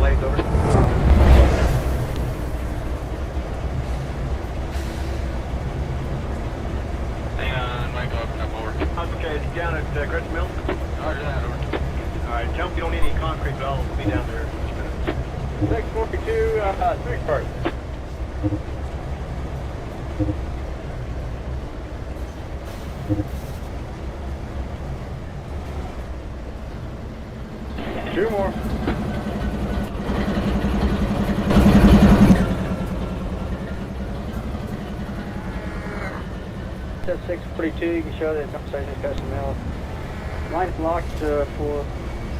blades over. Hang on, Michael, up over. Okay, it's down at Crest Mill. Roger that, over. Alright, tell them you don't need any concrete, but I'll be down there in just a minute. 642, 3 first. Two more. That's 642, you can show that dump station is Custom Mill. Line is locked for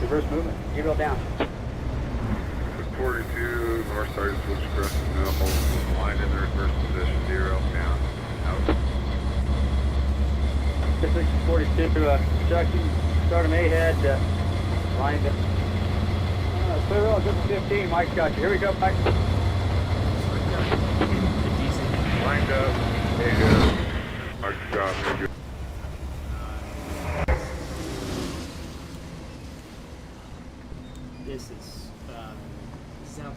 reverse movement. Give it down. 42, north side of switch Crescent Mill, line in the reverse position, 0, down, out. 642, Chucky, start him A-head, line to, clear roll, good for 15, Mike's got you. Here we go, Mike. Lined up, A-head, Mike's got me, good. This is South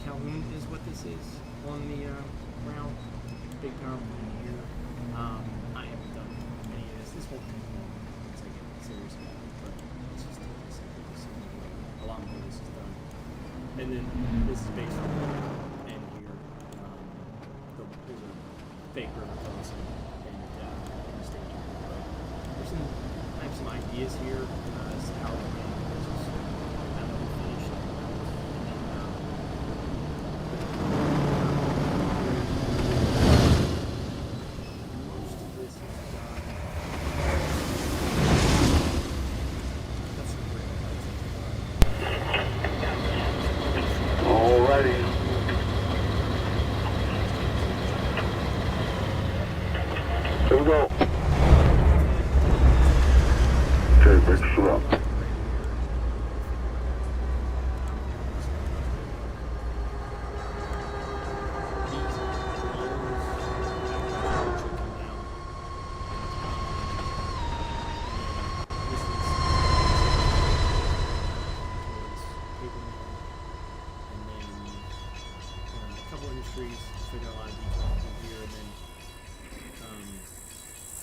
Calhoun is what this is on the route. Big power plant here. I haven't done any of this. This won't take long once I get serious about it, but it's just a lot more of this is done. And then this is based on the end here. There's a fake river crossing and the state here. But there's some, I have some ideas here as to how to manage this. Here we go. Okay, big shit up.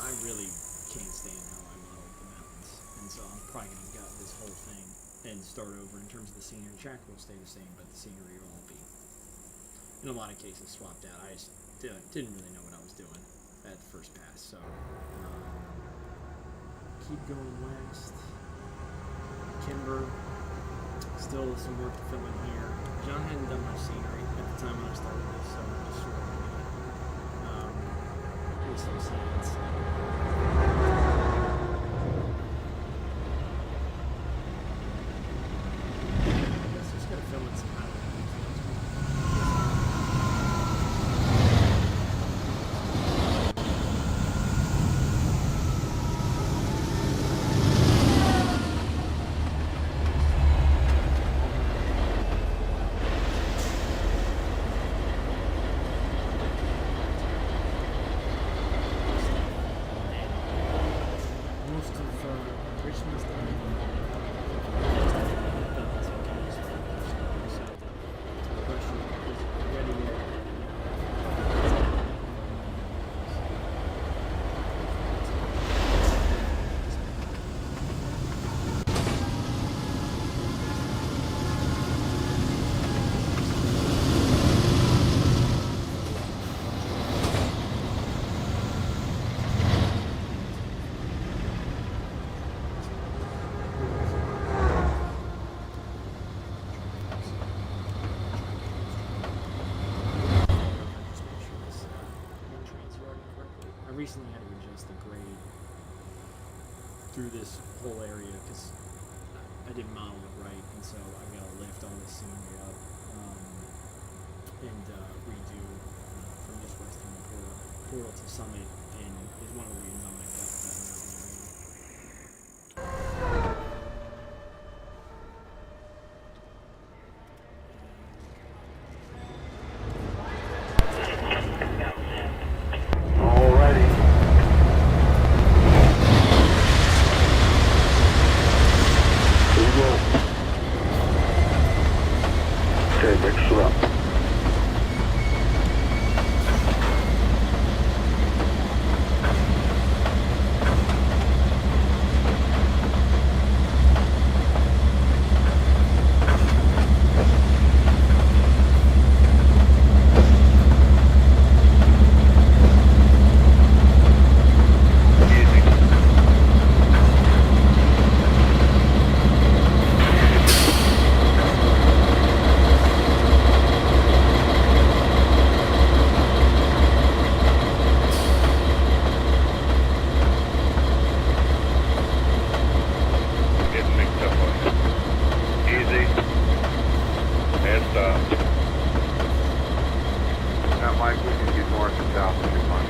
I really can't stand how I modeled the mountains, and so I'm probably going to gut this whole thing and start over in terms of the scenery. Track will stay the same, but the scenery will all be, in a lot of cases, swapped out. I just didn't really know what I was doing at the first pass, so keep going west. Kimber, still some work to fill in here. John hadn't done much scenery at the time when I started this, so I'm just sort of with some scenes. Recently had to adjust the grade through this whole area because I didn't model it right, and so I've got to lift all this scenery up and redo from this western portal to summit, and is one of the reasons I'm going to gut that mountain area. Okay, mix it up. Getting mixed up on you. Easy. And stop. Now, Mike, we can get north and south if you want.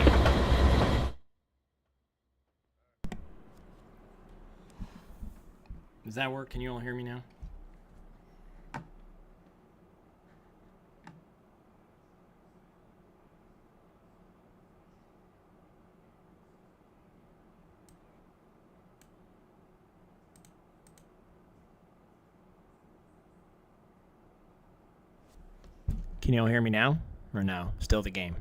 Does that work? Can you all hear me now? Can you all hear me now? Or no? Still the game.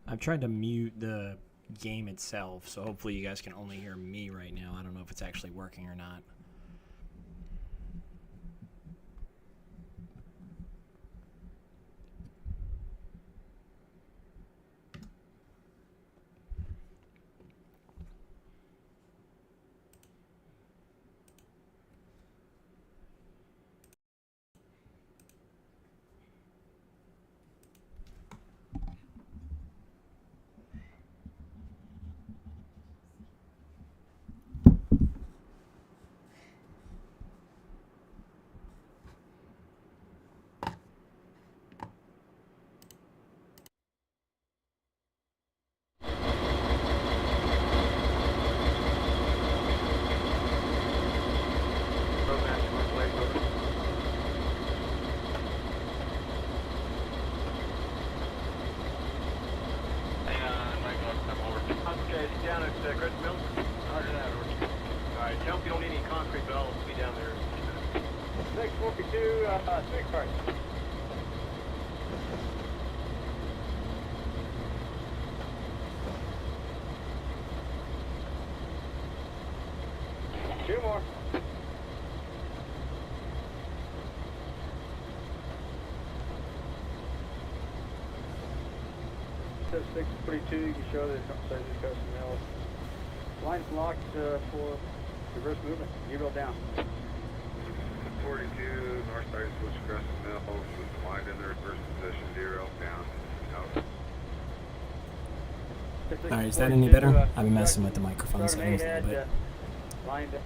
I've tried to mute the game itself, so hopefully you guys can only hear me right now. I don't know if it's actually working or not. Hang on, Michael, I'm over. Okay, it's down at Crescent Mill. Roger that, over. Alright, jump, you don't need any concrete, but I'll be down there. 642, 6 cars. Two more. Says 642, you can show that it's outside the Crescent Mill. Line's locked for reverse movement. Zero down. 42, north side switch Crescent Mill, with line in the reverse position, 0 down, out. Alright, is that any better? I've been messing with the microphone settings a little bit. Line down.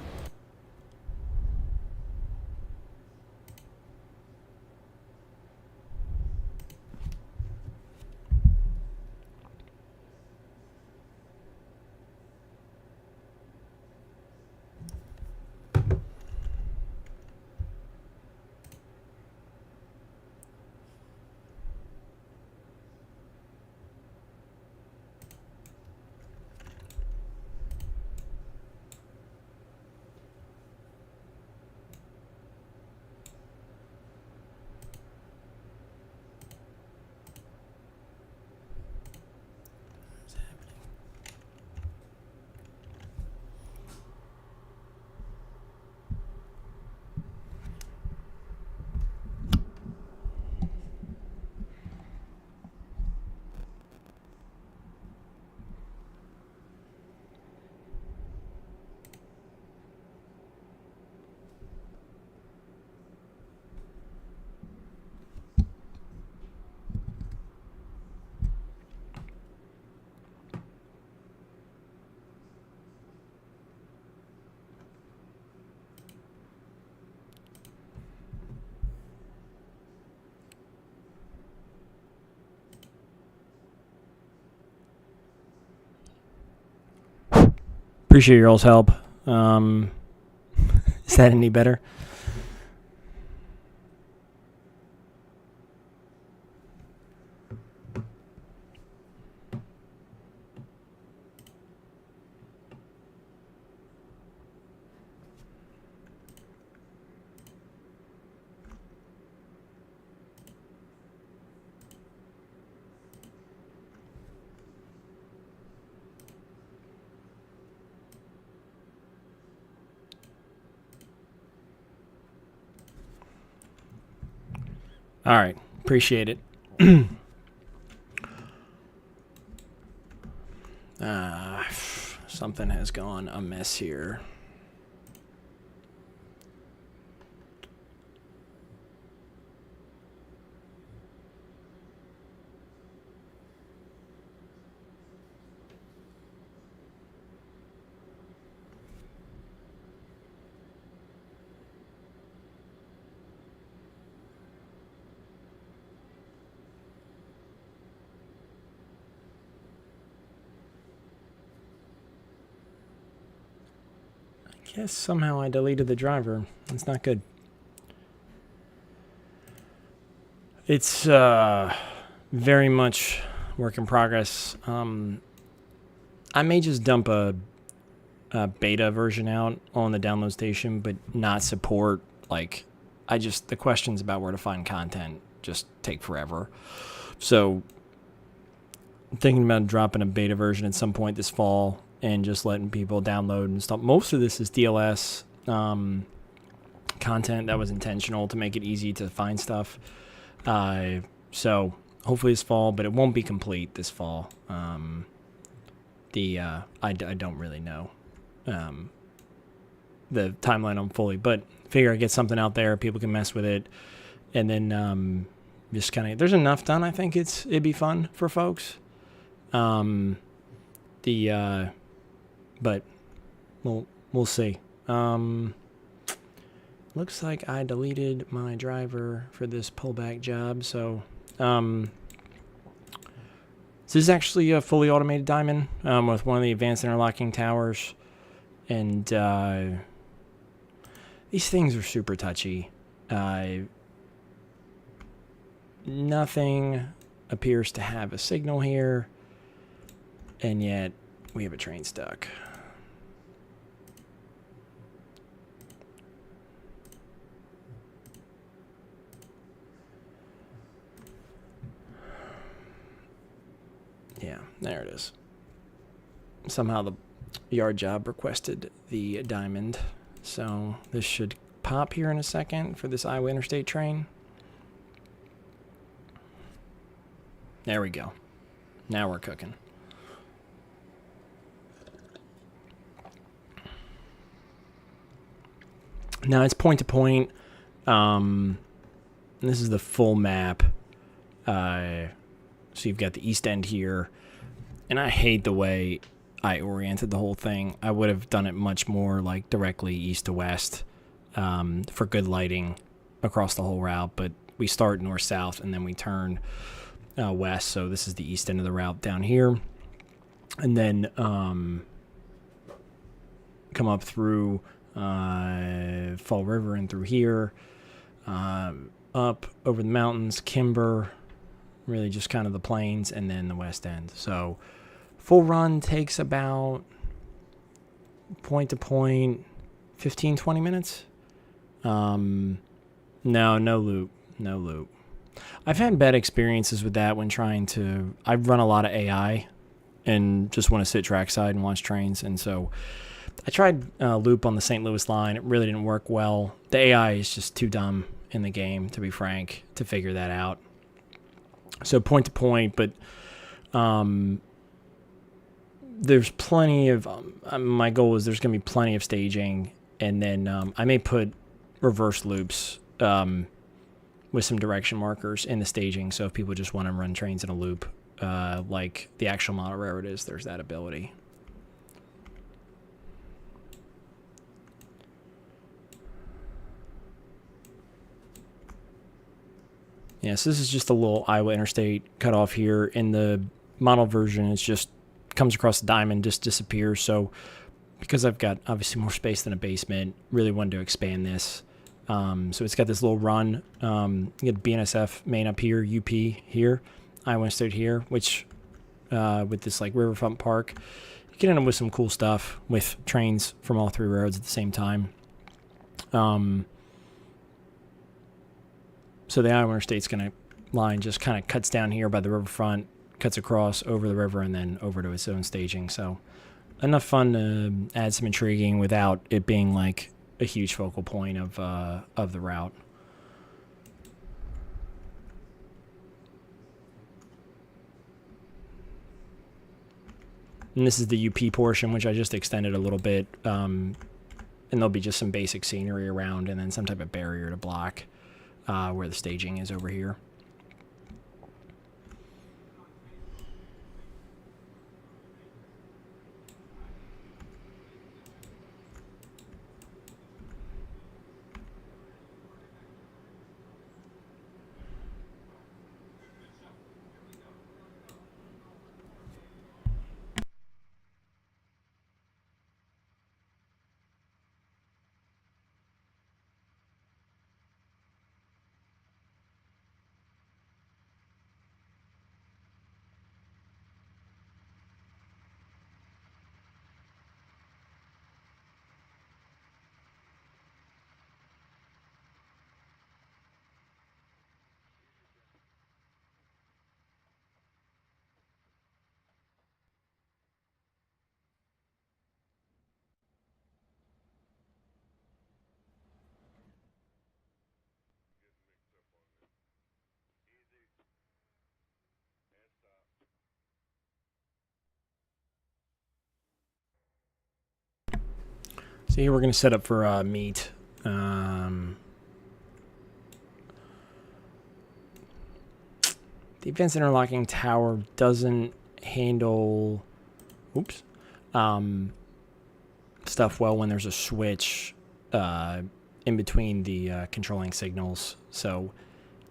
Appreciate your all's help. Is that any better? All right. Appreciate it. Something has gone amiss here. Guess somehow I deleted the driver. That's not good. It's very much work in progress. I may just dump a beta version out on the download station, but not support. Like, the questions about where to find content just take forever. So, I'm thinking about dropping a beta version at some point this fall and just letting people download and stuff. Most of this is DLS content that was intentional to make it easy to find stuff. So hopefully this fall, but it won't be complete this fall. I don't really know the timeline on fully, but figure I get something out there, people can mess with it, and then just kind of, there's enough done. I think it'd be fun for folks. But we'll see. Looks like I deleted my driver for this pullback job. So this is actually a fully automated diamond with one of the advanced interlocking towers, and these things are super touchy. Nothing appears to have a signal here, and yet we have a train stuck. Yeah, there it is. Somehow the yard job requested the diamond, so this should pop here in a second for this Iowa Interstate train. There we go. Now we're cooking. Now it's point to point. This is the full map. So you've got the east end here. And I hate the way I oriented the whole thing. I would have done it much more like directly east to west for good lighting across the whole route. But we start north-south and then we turn west. So this is the east end of the route down here. And then come up through Fall River and through here, up over the mountains, Kimber, really just kind of the plains, and then the west end. So full run takes about point to point 15-20 minutes. No loop. I've had bad experiences with that when trying to, I run a lot of AI and just want to sit trackside and watch trains, and so I tried loop on the St. Louis line. It really didn't work well. The AI is just too dumb in the game, to be frank, to figure that out. So point to point, but there's plenty of, my goal is there's going to be plenty of staging, and then I may put reverse loops with some direction markers in the staging, so if people just want to run trains in a loop, like the actual model railroad is, there's that ability. Yes, this is just a little Iowa Interstate cutoff here. In the model version, it's just comes across the diamond, just disappears. So because I've got obviously more space than a basement, really wanted to expand this. So it's got this little run. You get BNSF main up here, UP here, Iowa State here, which with this like riverfront park, you can end up with some cool stuff with trains from all three roads at the same time. So the Iowa State's gonna line just kind of cuts down here by the riverfront, cuts across over the river, and then over to its own staging. So enough fun to add some intriguing without it being like a huge focal point of the route. And this is the UP portion, which I just extended a little bit. And there'll be just some basic scenery around and then some type of barrier to block where the staging is over here. So here we're going to set up for meet. The advanced interlocking tower doesn't handle stuff well when there's a switch in between the controlling signals. So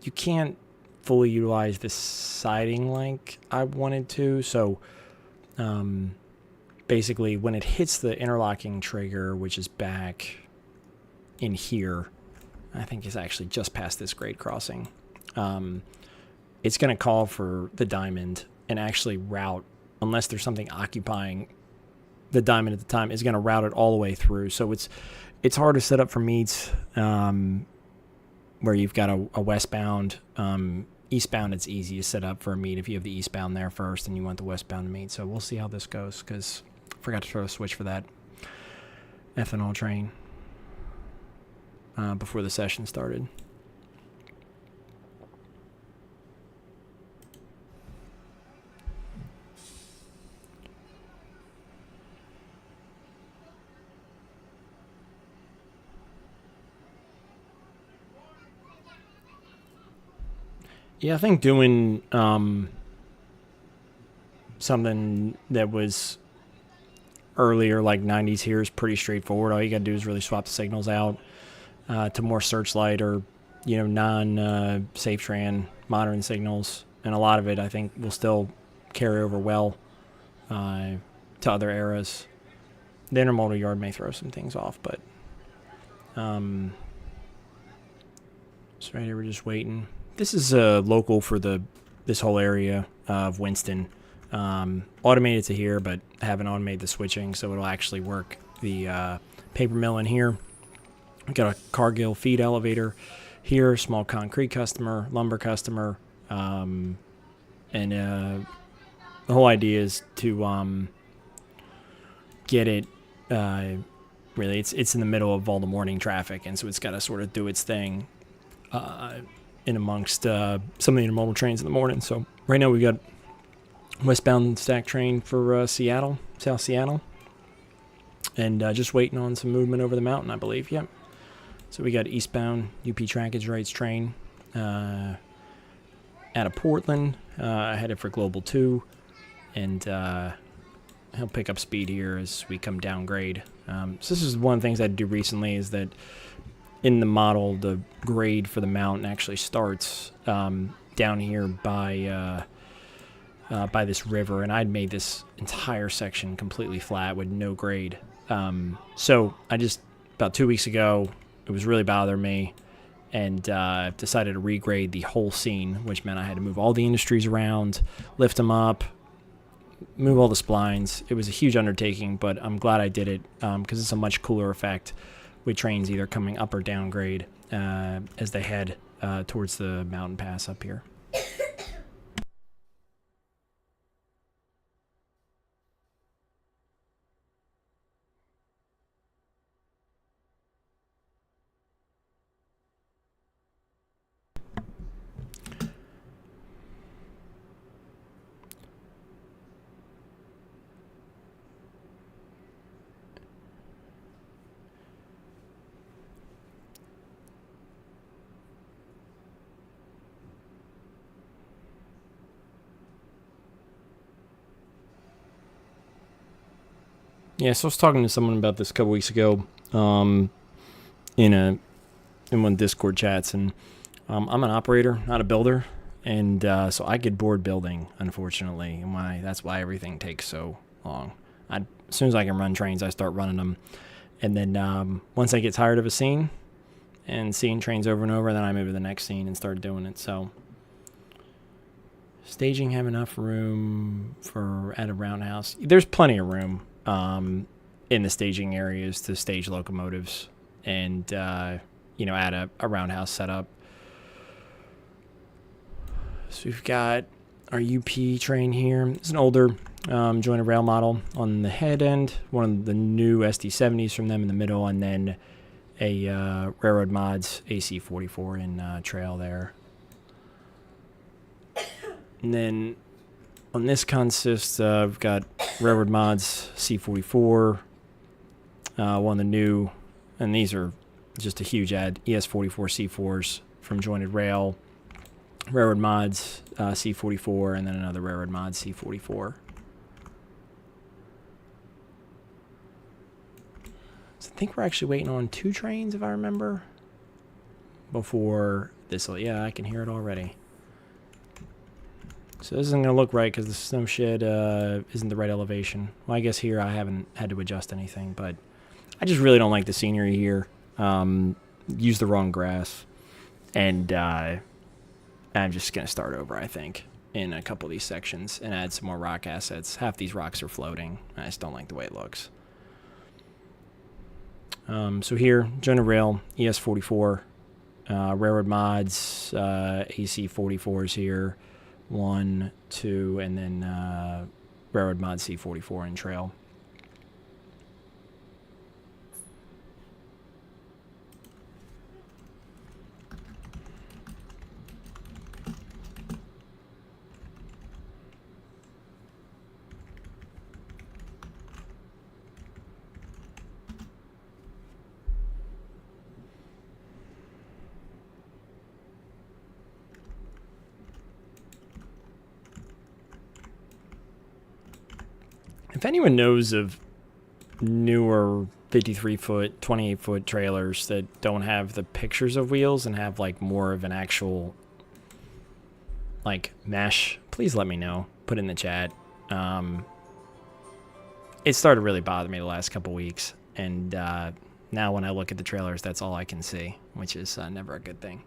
you can't fully utilize this siding like I wanted to. So basically, when it hits the interlocking trigger, which is back in here, I think it's actually just past this grade crossing, it's going to call for the diamond and actually route, unless there's something occupying the diamond at the time, is going to route it all the way through. So it's hard to set up for meets where you've got a westbound. Eastbound, it's easy to set up for a meet if you have the eastbound there first and you want the westbound to meet. So we'll see how this goes, because I forgot to throw a switch for that ethanol train before the session started. Yeah, I think doing something that was earlier, like 90s here, is pretty straightforward. All you got to do is really swap the signals out to more searchlight or, non-SafeTran modern signals. And a lot of it, I think, will still carry over well to other eras. The intermodal yard may throw some things off, but so right here we're just waiting. This is local for this whole area of Winston. Automated to here, but I haven't automated the switching, so it'll actually work the paper mill in here. We got a Cargill feed elevator here, small concrete customer, lumber customer, and the whole idea is to get it. Really, it's in the middle of all the morning traffic, and so it's got to sort of do its thing in amongst some of the intermodal trains in the morning. So right now we've got westbound stack train for Seattle, South Seattle, and just waiting on some movement over the mountain, I believe. Yep. So we got eastbound UP trackage rights train out of Portland, headed for Global 2, and he'll pick up speed here as we come down grade. So this is one of the things I did do recently, is that in the model, the grade for the mountain actually starts down here by this river, and I'd made this entire section completely flat with no grade. So I just, about 2 weeks ago, it was really bothering me, and decided to regrade the whole scene, which meant I had to move all the industries around, lift them up, move all the splines. It was a huge undertaking, but I'm glad I did it because it's a much cooler effect with trains either coming up or down grade as they head towards the mountain pass up here. Yeah, so I was talking to someone about this a couple weeks ago in one of the Discord chats, and I'm an operator, not a builder, and so I get bored building, unfortunately, and that's why everything takes so long. As soon as I can run trains, I start running them, and then once I get tired of a scene and seeing trains over and over, then I move to the next scene and start doing it. So staging have enough room at a roundhouse? There's plenty of room in the staging areas to stage locomotives and, add a roundhouse setup. So we've got our UP train here. It's an older jointed rail model on the head end, one of the new SD70s from them in the middle, and then a Railroad Mods AC44 in trail there. And then on this consist, we've got Railroad Mods C44, one of the new, and these are just a huge ad, ES44 C4s from Jointed Rail, Railroad Mods C44, and then another Railroad Mods C44. So I think we're actually waiting on 2 trains, if I remember, before this. Yeah, I can hear it already. So this isn't going to look right because the snow shed isn't the right elevation. Well, I guess here I haven't had to adjust anything, but I just really don't like the scenery here. Use the wrong grass. And I'm just going to start over, I think, in a couple of these sections and add some more rock assets. Half these rocks are floating. I just don't like the way it looks. So here, Jonah Rail, ES44, Railroad Mods, AC44s here. 1, 2, and then Railroad Mod C44 in trail. If anyone knows of newer 53-foot, 28-foot trailers that don't have the pictures of wheels and have like more of an actual like mesh, please let me know. Put it in the chat. It started really bothering me the last couple weeks, and now when I look at the trailers, that's all I can see, which is never a good thing.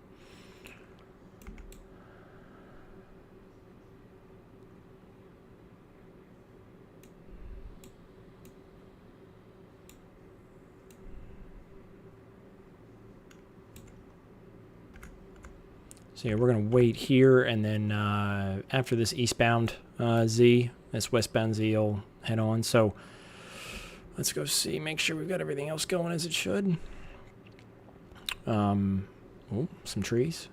So yeah, we're going to wait here, and then after this eastbound Z, this westbound Z will head on. So let's go see, make sure we've got everything else going as it should. Oh, some trees.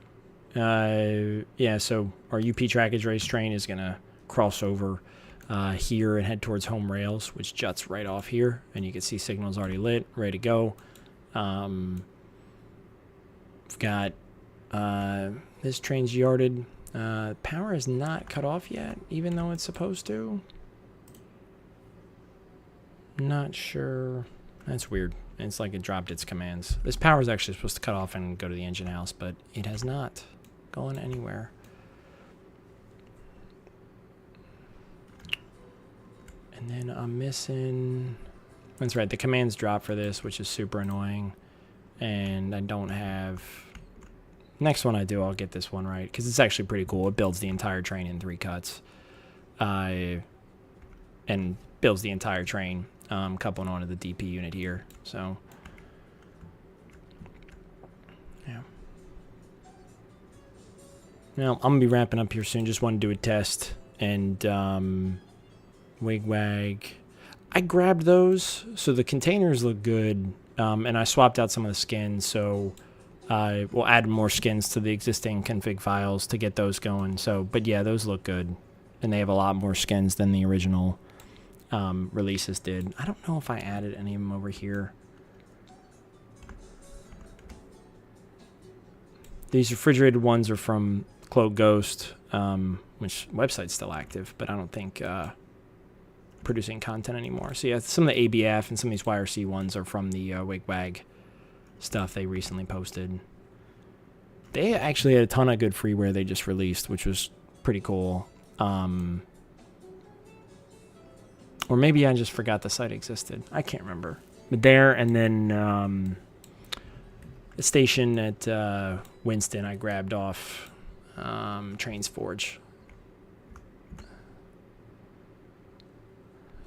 Yeah, so our UP trackage race train is going to cross over here and head towards home rails, which juts right off here. And you can see signals already lit, ready to go. We've got... this train's yarded. Power is not cut off yet, even though it's supposed to. Not sure. That's weird. It's like it dropped its commands. This power is actually supposed to cut off and go to the engine house, but it has not gone anywhere. And then I'm missing That's right. The commands drop for this, which is super annoying. And I don't have... Next one I do, I'll get this one right. Because it's actually pretty cool. It builds the entire train in 3 cuts. And builds the entire train, coupling onto the DP unit here. So, yeah. Now, I'm going to be wrapping up here soon. Just want to do a test. And wig-wag... I grabbed those, so the containers look good, and I swapped out some of the skins, so I will add more skins to the existing config files to get those going. So, but yeah, those look good, and they have a lot more skins than the original releases did. I don't know if I added any of them over here. These refrigerated ones are from Cloak Ghost, which website's still active, but I don't think... producing content anymore. So yeah, some of the ABF and some of these YRC ones are from the Wigwag stuff they recently posted. They actually had a ton of good freeware they just released, which was pretty cool. Or maybe I just forgot the site existed. I can't remember. But there, and then the station at Winston I grabbed off Trains Forge.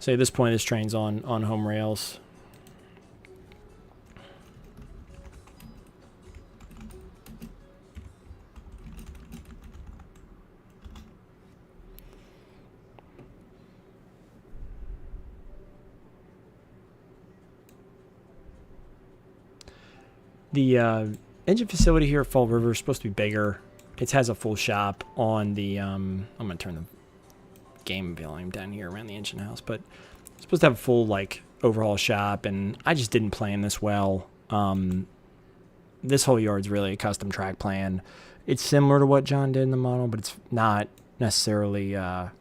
So at this point, this train's on home rails. The engine facility here at Fall River is supposed to be bigger. It has a full shop on the... I'm going to turn the game volume down here around the engine house, but it's supposed to have a full like overhaul shop, and I just didn't plan this well. This whole yard's really a custom track plan. It's similar to what John did in the model, but it's not necessarily. The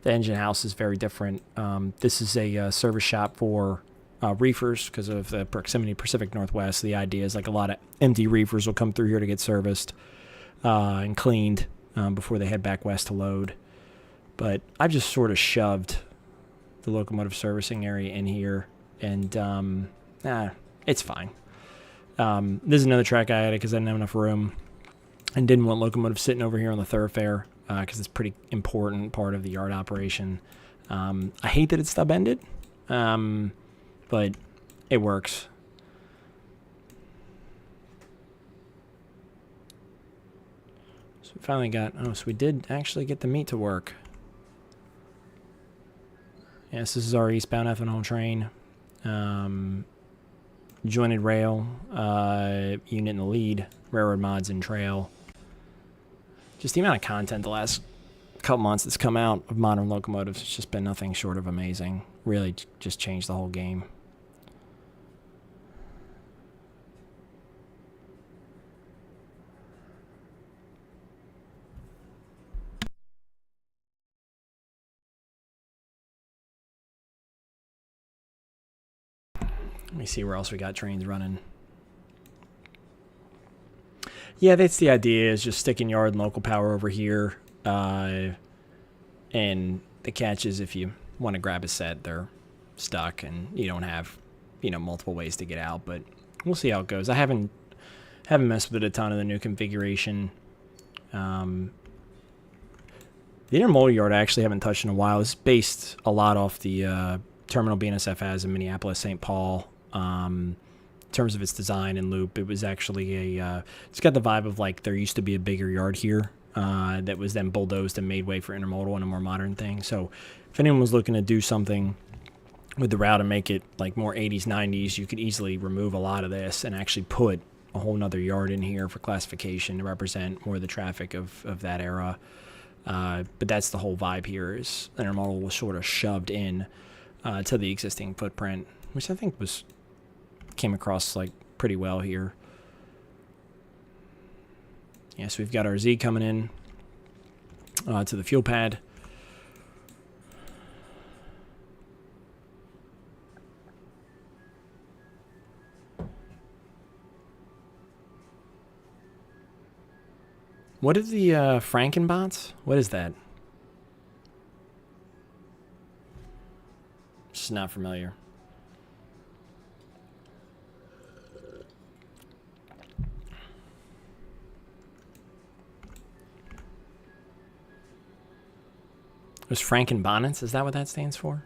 engine house is very different. This is a service shop for reefers because of the proximity to Pacific Northwest. The idea is like a lot of empty reefers will come through here to get serviced and cleaned before they head back west to load. But I've just sort of shoved the locomotive servicing area in here, and it's fine. This is another track I added because I didn't have enough room and didn't want locomotives sitting over here on the thoroughfare because it's a pretty important part of the yard operation. I hate that it's stub-ended, but it works. So we finally got... Oh, so we did actually get the meat to work. Yes, this is our eastbound ethanol train. Jointed rail, unit in the lead, railroad mods and trail. Just the amount of content the last couple months that's come out of modern locomotives, it's just been nothing short of amazing. Really just changed the whole game. Let me see where else we got trains running. Yeah, that's the idea, is just sticking yard and local power over here. And the catch is if you want to grab a set, they're stuck and you don't have, multiple ways to get out. But we'll see how it goes. I haven't messed with it a ton of the new configuration. The intermodal yard I actually haven't touched in a while. It's based a lot off the terminal BNSF has in Minneapolis, St. Paul. In terms of its design and loop, it was actually it's got the vibe of like there used to be a bigger yard here that was then bulldozed and made way for intermodal and a more modern thing. So if anyone was looking to do something with the route and make it like more 80s, 90s, you could easily remove a lot of this and actually put a whole nother yard in here for classification to represent more of the traffic of that era. But that's the whole vibe here, is intermodal was sort of shoved in to the existing footprint, which I think came across like pretty well here. Yeah, so we've got our Z coming in to the fuel pad. What is the Frankenbots? What is that? Just not familiar. Was Frankenbonnets, is that what that stands for?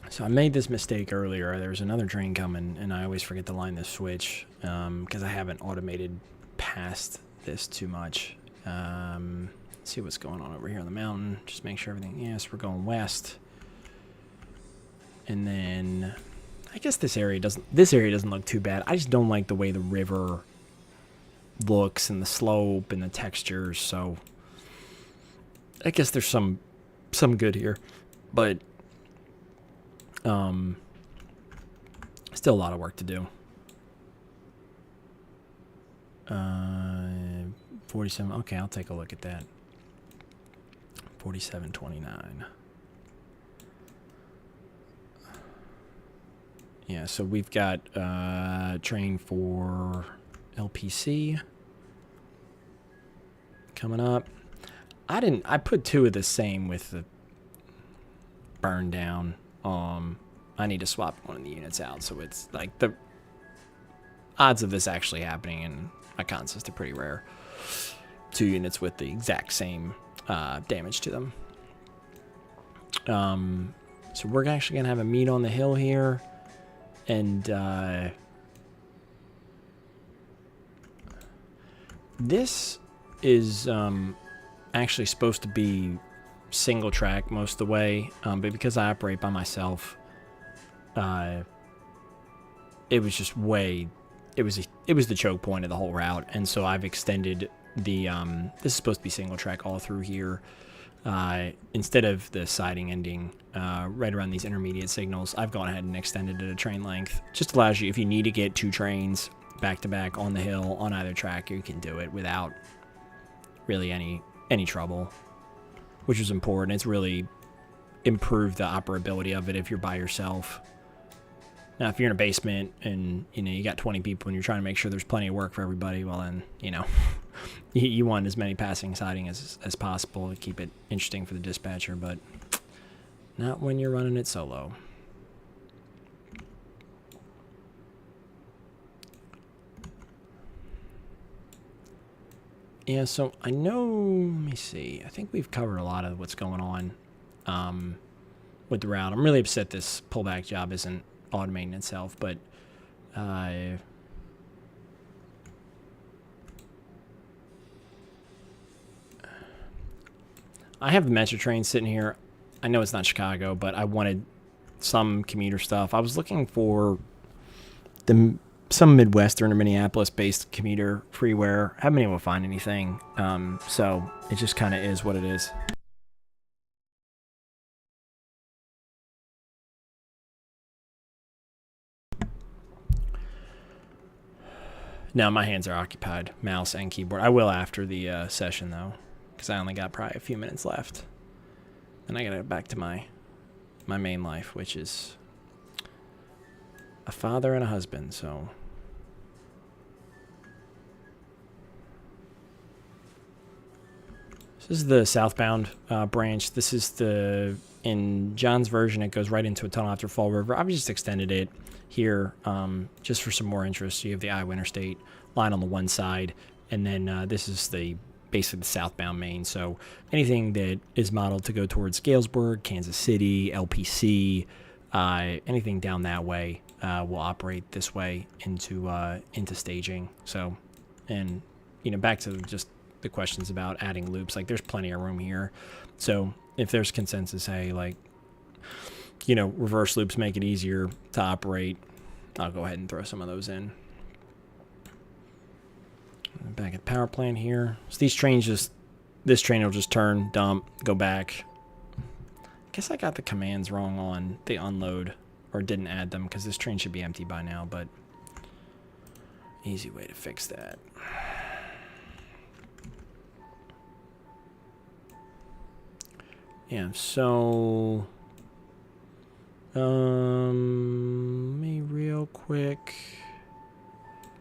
So I made this mistake earlier. There was another train coming, and I always forget to line the switch because I haven't automated past this too much. Let's see what's going on over here on the mountain. Just make sure everything. Yes, we're going west, and then I guess this area doesn't. This area doesn't look too bad. I just don't like the way the river looks and the slope and the textures. So I guess there's some good here, but. Still a lot of work to do. 47. Okay, I'll take a look at that. 4729. Yeah, so we've got train for LPC coming up. I put two of the same with the burn down. I need to swap one of the units out, so it's like the odds of this actually happening in my consist are pretty rare. 2 units with the exact same damage to them. So we're actually gonna have a meet on the hill here, and this is actually supposed to be single track most of the way, but because I operate by myself, it was just it was the choke point of the whole route, and so I've extended the this is supposed to be single track all through here. Instead of the siding ending right around these intermediate signals, I've gone ahead and extended it a train length. Just allows you, if you need to get 2 trains back to back on the hill on either track, you can do it without really any trouble, which is important. It's really improved the operability of it if you're by yourself. Now, if you're in a basement and you got 20 people and you're trying to make sure there's plenty of work for everybody, well then, you want as many passing siding as possible to keep it interesting for the dispatcher, but not when you're running it solo. Yeah, so I know, let me see. I think we've covered a lot of what's going on with the route. I'm really upset this pullback job isn't automating itself, but I have the Metro train sitting here. I know it's not Chicago, but I wanted some commuter stuff. I was looking for some Midwestern or Minneapolis-based commuter freeware. Haven't been able to find anything, so it just kind of is what it is. Now my hands are occupied, mouse and keyboard. I will after the session, though, because I only got probably a few minutes left. And I got to get back to my main life, which is a father and a husband, so... This is the southbound branch. This is in John's version, it goes right into a tunnel after Fall River. I've just extended it here just for some more interest. You have the Iowa Interstate line on the one side, and then this is basically the southbound main. So anything that is modeled to go towards Galesburg, Kansas City, LPC, anything down that way will operate this way into staging. So, and back to just the questions about adding loops, like there's plenty of room here. So if there's consensus, hey, like, reverse loops make it easier to operate, I'll go ahead and throw some of those in. Back at the power plant here. So these trains this train will just turn, dump, go back. I guess I got the commands wrong on the unload, or didn't add them, because this train should be empty by now, but easy way to fix that. Yeah, so me real quick.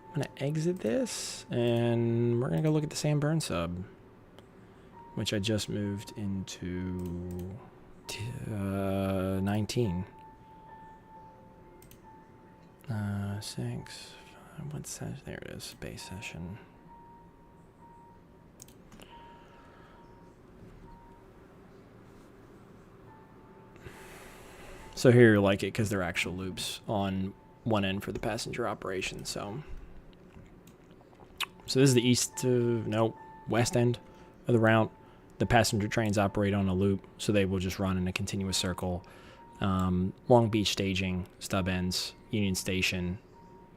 I'm gonna exit this and we're gonna go look at the San Bern sub, which I just moved into 19. 6. What's that? There it is. Base session. So here you like it because they're actual loops on one end for the passenger operation. So this is the west end of the route. The passenger trains operate on a loop, so they will just run in a continuous circle. Long Beach staging, stub ends, Union Station,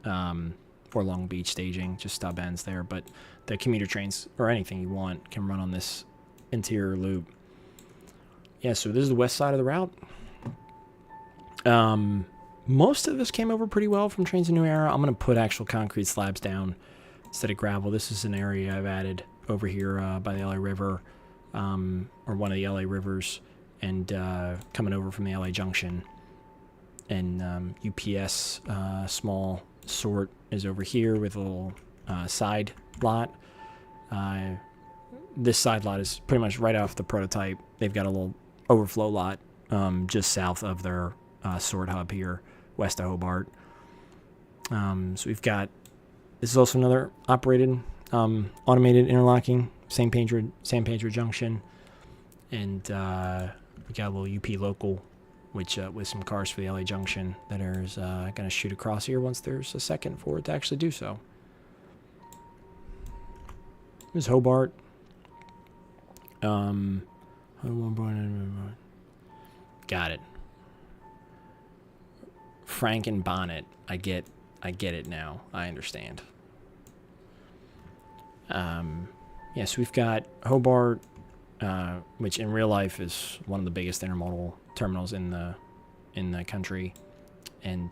or Long Beach staging, just stub ends there. But the commuter trains, or anything you want, can run on this interior loop. Yeah, so this is the west side of the route. Most of this came over pretty well from Trains of New Era. I'm going to put actual concrete slabs down instead of gravel. This is an area I've added over here by the LA River, or one of the LA rivers, and coming over from the LA Junction. And UPS small sort is over here with a little side lot. This side lot is pretty much right off the prototype. They've got a little overflow lot just south of their sort hub here, west of Hobart. So we've got, this is also another operated automated interlocking San Pedro Junction, and we got a little UP local, which with some cars for the LA Junction that is going to shoot across here once there's a second for it to actually do so. This is Hobart. Got it. Frank and Bonnet. I get it now. I understand. Yeah, so we've got Hobart, which in real life is one of the biggest intermodal terminals in the country, and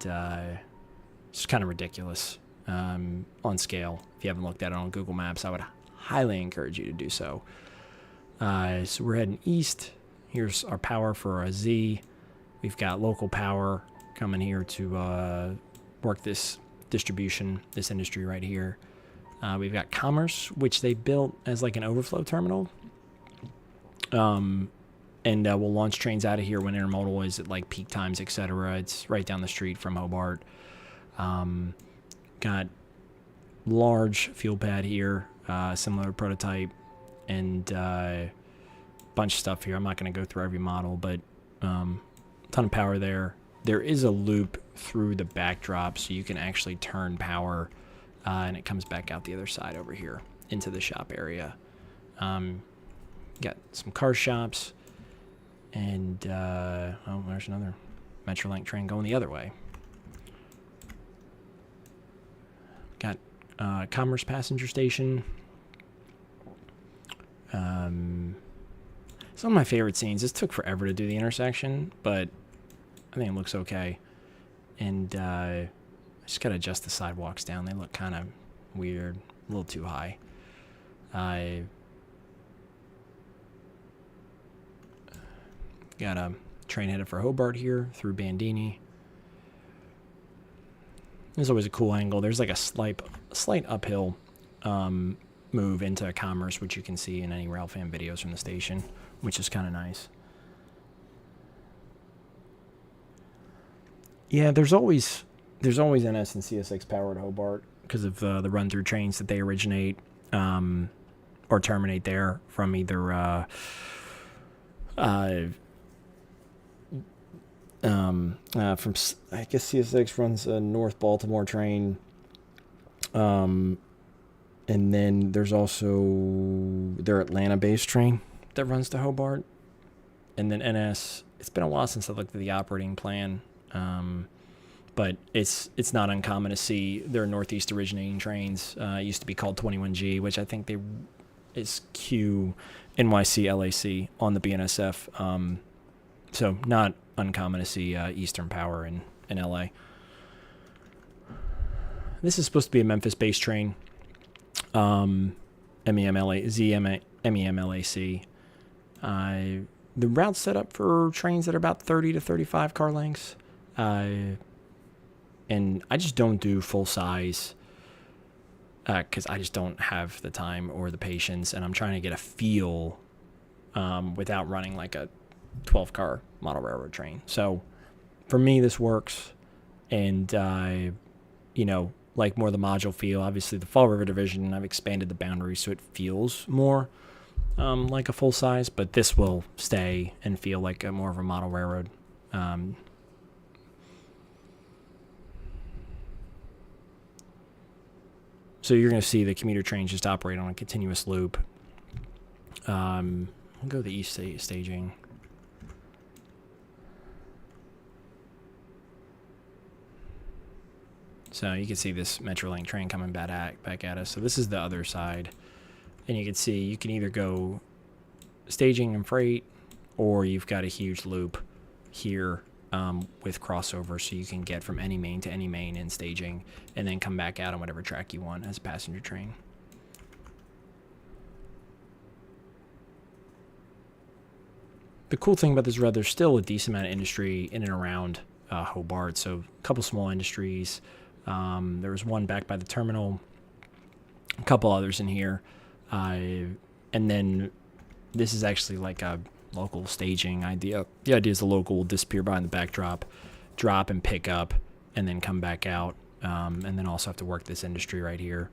it's kind of ridiculous on scale. If you haven't looked at it on Google Maps, I would highly encourage you to do so. So we're heading east. Here's our power for a Z. We've got local power coming here to work this distribution, this industry right here. We've got Commerce, which they built as like an overflow terminal. And we'll launch trains out of here when intermodal is at like peak times, etc. It's right down the street from Hobart. Got large fuel pad here, similar prototype, and bunch of stuff here. I'm not going to go through every model, but ton of power there. There is a loop through the backdrop, so you can actually turn power, and it comes back out the other side over here into the shop area. Got some car shops, and oh, there's another Metrolink train going the other way. Got Commerce passenger station. Some of my favorite scenes. This took forever to do the intersection, but I think it looks okay. And I just gotta adjust the sidewalks down. They look kind of weird, a little too high. I got a train headed for Hobart here through Bandini. There's always a cool angle. There's like a slight uphill move into Commerce, which you can see in any Railfan videos from the station, which is kind of nice. Yeah, there's always NS and CSX power at Hobart because of the run-through trains that they originate or terminate there from either from, I guess CSX runs a North Baltimore train, and then there's also their Atlanta-based train that runs to Hobart, and then NS. It's been a while since I looked at the operating plan, but it's not uncommon to see their Northeast originating trains. It used to be called 21G, which I think is Q NYC LAC on the BNSF. So not uncommon to see Eastern Power in LA. This is supposed to be a Memphis-based train. MEMLAC. The route's set up for trains that are about 30 to 35 car lengths. And I just don't do full size because I just don't have the time or the patience, and I'm trying to get a feel without running like a 12-car model railroad train. So for me, this works, and like more the module feel. Obviously, the Fall River division, I've expanded the boundaries so it feels more like a full size, but this will stay and feel like more of a model railroad So you're going to see the commuter trains just operate on a continuous loop. We'll go to the east staging. So you can see this Metrolink train coming back at us. So this is the other side. And you can see you can either go staging and freight, or you've got a huge loop here with crossover, so you can get from any main to any main in staging and then come back out on whatever track you want as a passenger train. The cool thing about this road, there's still a decent amount of industry in and around Hobart. So a couple small industries. There was one back by the terminal, a couple others in here. And then this is actually like a local staging idea. The idea is the local will disappear behind the backdrop, drop and pick up, and then come back out. And then also have to work this industry right here.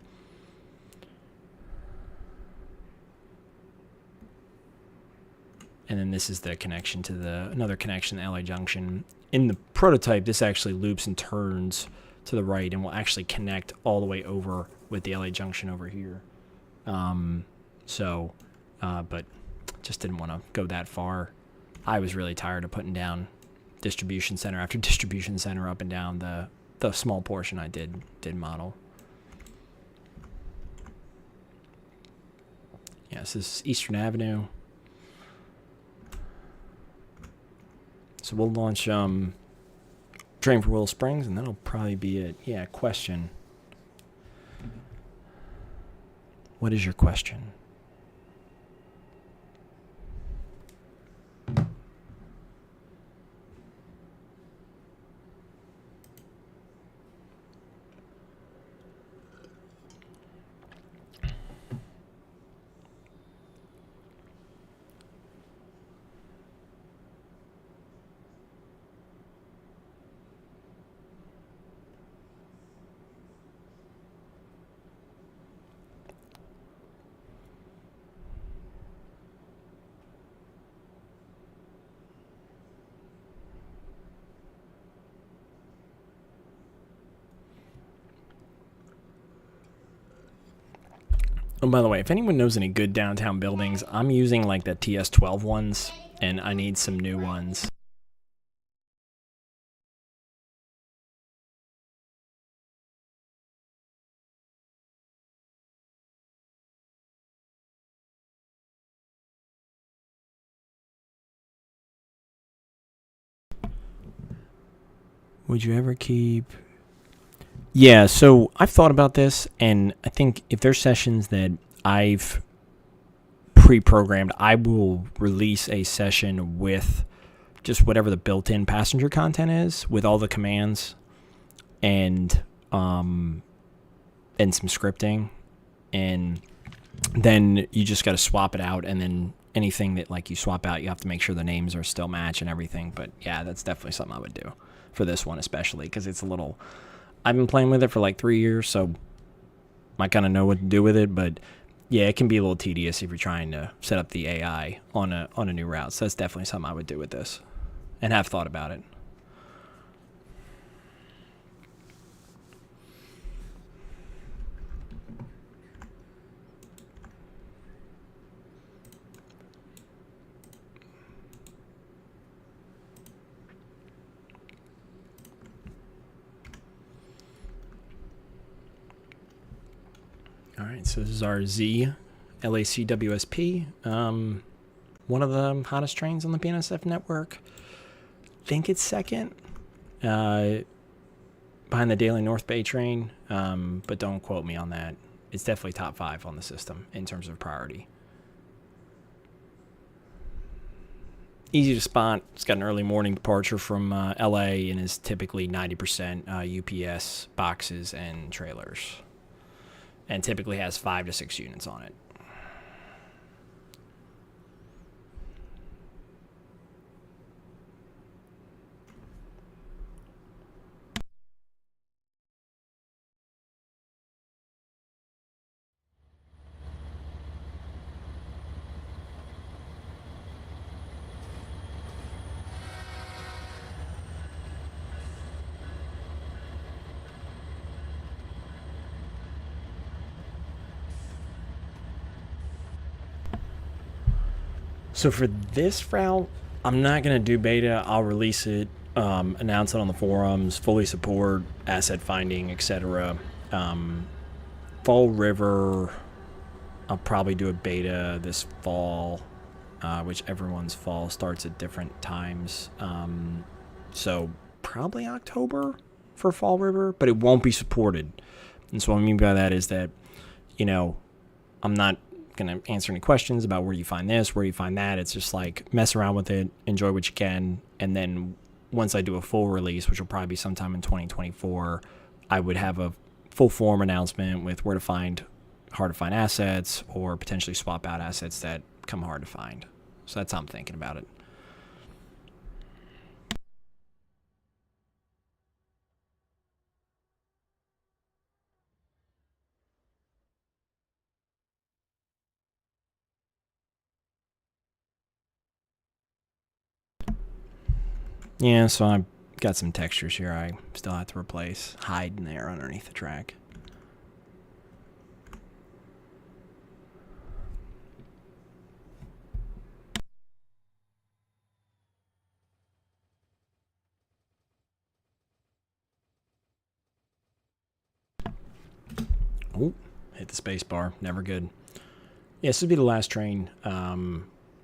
And then this is the connection to another connection to LA Junction. In the prototype, this actually loops and turns to the right and will actually connect all the way over with the LA Junction over here. But just didn't want to go that far. I was really tired of putting down distribution center after distribution center up and down the small portion I did model. Yeah, this is Eastern Avenue. So we'll launch Train for Willow Springs, and that'll probably be it. Yeah, question. What is your question? Oh, by the way, if anyone knows any good downtown buildings, I'm using like the TS12 ones, and I need some new ones. Would you ever keep... Yeah, so I've thought about this, and I think if there's sessions that I've pre-programmed, I will release a session with just whatever the built-in passenger content is, with all the commands and some scripting, and then you just got to swap it out, and then anything that like you swap out, you have to make sure the names are still match and everything. But yeah, that's definitely something I would do for this one, especially because it's a little... I've been playing with it for like 3 years, so I kind of know what to do with it. But yeah, it can be a little tedious if you're trying to set up the AI on a new route. So that's definitely something I would do with this, and have thought about it. All right, so this is our Z LAC WSP, one of the hottest trains on the BNSF network. I think it's second, behind the daily North Bay train, but don't quote me on that. It's definitely top 5 on the system in terms of priority. Easy to spot. It's got an early morning departure from LA and is typically 90% UPS boxes and trailers, and typically has 5 to 6 units on it. So for this route, I'm not going to do beta. I'll release it, announce it on the forums, fully support, asset finding, etc. Fall River, I'll probably do a beta this fall, which everyone's fall starts at different times. So probably October for Fall River, but it won't be supported. And so what I mean by that is that, you know, I'm not going to answer any questions about where you find this, where you find that. It's just like mess around with it, enjoy what you can, and then once I do a full release, which will probably be sometime in 2024, I would have a full form announcement with where to find hard to find assets or potentially swap out assets that come hard to find. So that's how I'm thinking about it. Yeah, so I've got some textures here I still have to replace, hiding there underneath the track. Oh, hit the space bar. Never good. Yeah, this will be the last train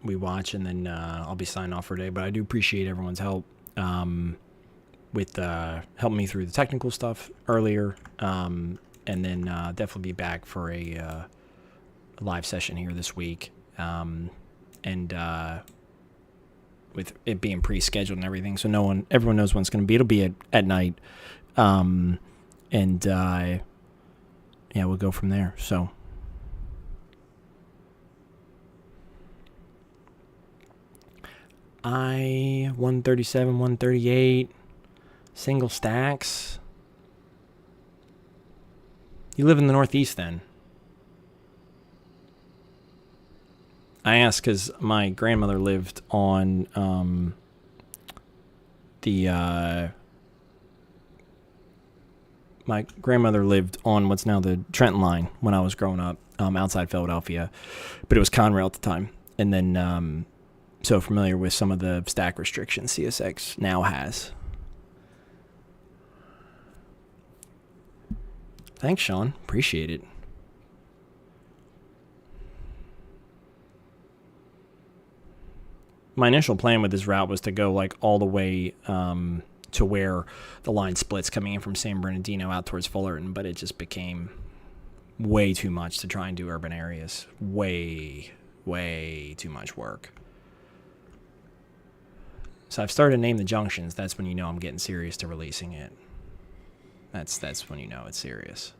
we watch, and then I'll be signing off for today. But I do appreciate everyone's help with helping me through the technical stuff earlier. And then definitely be back for a live session here this week. And with it being pre-scheduled and everything, so everyone knows when it's going to be. It'll be at night. Yeah, we'll go from there. So. I-137, 138, single stacks. You live in the Northeast then? I asked because my grandmother lived on my grandmother lived on what's now the Trenton line when I was growing up, outside Philadelphia, but it was Conrail at the time. And then so familiar with some of the stack restrictions CSX now has. Thanks, Sean. Appreciate it. My initial plan with this route was to go like all the way to where the line splits coming in from San Bernardino out towards Fullerton, but it just became way too much to try and do urban areas. Way too much work. So I've started to name the junctions. That's when you know I'm getting serious to releasing it. That's when you know it's serious.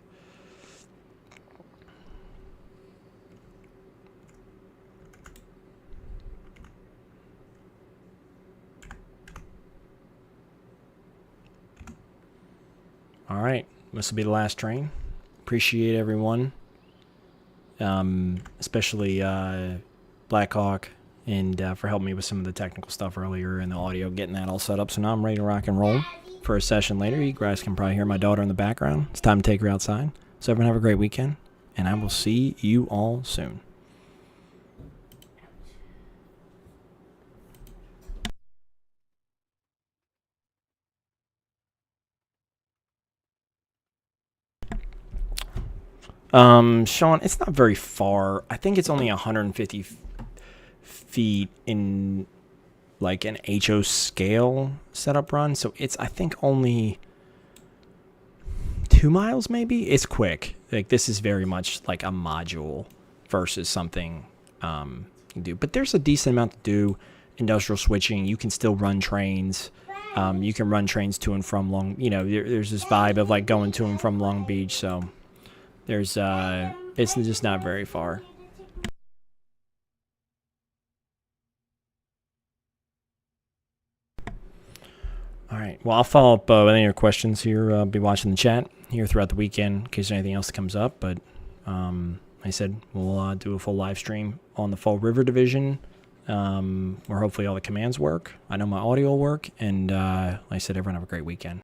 All right, this will be the last train. Appreciate everyone, especially Blackhawk, and for helping me with some of the technical stuff earlier and the audio, getting that all set up. So now I'm ready to rock and roll for a session later. You guys can probably hear my daughter in the background. It's time to take her outside. So everyone have a great weekend, and I will see you all soon. Sean, it's not very far. I think it's only 150 feet in like an HO scale setup run. So it's, I think, only 2 miles maybe. It's quick. Like this is very much like a module versus something you do. But there's a decent amount to do. Industrial switching. You can still run trains. You can run trains to and from there's this vibe of like going to and from Long Beach. So there's it's just not very far. All right. Well, I'll follow up with any of your questions here. I'll be watching the chat here throughout the weekend in case there's anything else that comes up. But like I said, we'll do a full live stream on the Fall River division where hopefully all the commands work. I know my audio will work. And like I said, everyone have a great weekend.